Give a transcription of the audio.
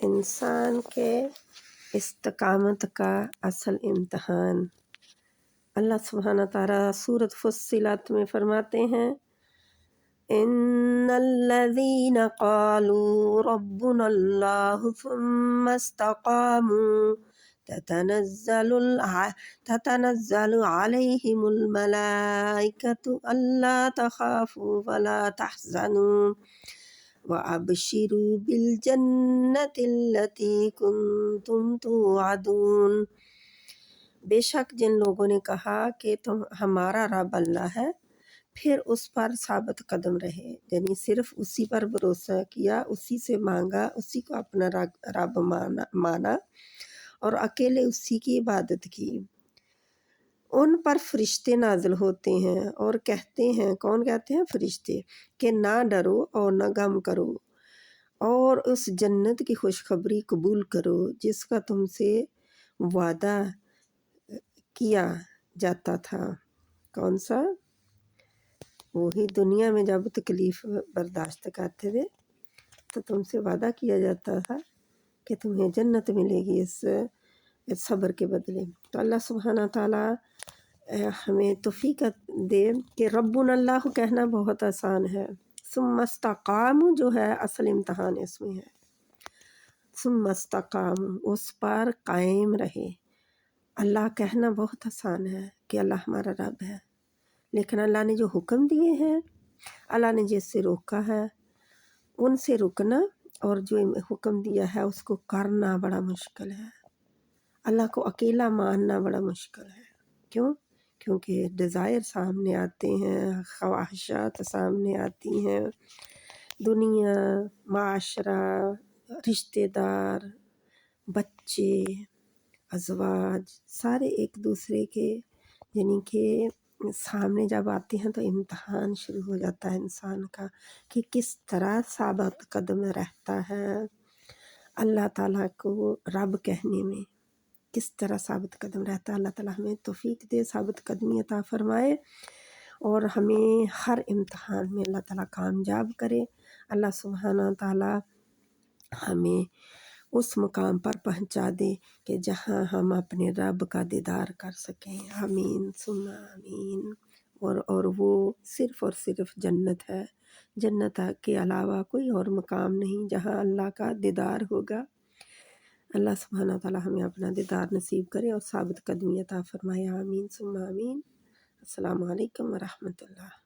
इंसान के इस्तकामत का असल इम्तहान। अल्लाह सुब्हानहू तआला सूरत फुस्सिलत में फरमाते हैं, इन्नल्लज़ीना क़ालू रब्बुनल्लाहु सुम्मा इस्तक़ामू ततनज़्ज़लु अलैहिमुल मलाइकतु अल्ला तख़ाफ़ू वला तहज़नू व अबशिरू बिल जन्नतिल्लती कुन्तुम तुअदून। बेशक जिन लोगों ने कहा कि तुम हमारा रब अल्लाह है, फिर उस पर साबित कदम रहे, यानी सिर्फ उसी पर भरोसा किया, उसी से मांगा, उसी को अपना रब माना और अकेले उसी की इबादत की। उन पर फरिश्ते नाज़िल होते हैं और कहते हैं, कौन कहते हैं? फरिश्ते, कि ना डरो और ना गम करो और उस जन्नत की खुशखबरी कबूल करो जिसका तुमसे वादा किया जाता था। कौन सा? वही दुनिया में जब तकलीफ़ बर्दाश्त करते थे तो तुमसे वादा किया जाता था कि तुम्हें जन्नत मिलेगी इस सब्र के बदले। तो अल्लाह सुब्हानहू तआला हमें तौफ़ीक़ दे कि रब्बुनल्लाह कहना बहुत आसान है, सुम्मा इस्तक़ामू जो है असल इम्तहान इसमें है। सुम्मा इस्तक़ामू, उस पर कायम रहे। अल्लाह कहना बहुत आसान है कि अल्लाह हमारा रब है, लेकिन अल्लाह ने जो हुक्म दिए हैं, अल्लाह ने जिससे रोका है, उनसे रुकना और जो हुक्म दिया है उसको करना बड़ा मुश्किल है। अल्लाह को अकेला मानना बड़ा मुश्किल है। क्यों? क्योंकि डिज़ायर सामने आते हैं, ख्वाहिशात सामने आती हैं, दुनिया, माशरा, रिश्तेदार, बच्चे, अज़वाज सारे एक दूसरे के यानी कि सामने जब आते हैं तो इम्तहान शुरू हो जाता है इंसान का कि किस तरह साबित कदम रहता है अल्लाह ताला को रब कहने में, किस तरह साबित कदम रहता है। अल्लाह ताला हमें तौफ़ीक़ दे, साबित कदमी अता फ़रमाए और हमें हर इम्तहान में अल्लाह ताला कामयाब करे। अल्लाह सुब्हानहू तआला हमें उस मुकाम पर पहुँचा दे कि जहाँ हम अपने रब का दीदार कर सकें। आमीन सुम्मा आमीन। और वो सिर्फ़ और सिर्फ जन्नत है, जन्नत के अलावा कोई और मुकाम नहीं जहाँ अल्लाह का दीदार होगा। अल्लाह सुब्हानहू तआला हमें अपना दीदार नसीब करे और साबित कदमी अता फ़रमाए। आमीन सुम्मा आमीन। अस्सलामु अलैकुम व रहमतुल्लाह।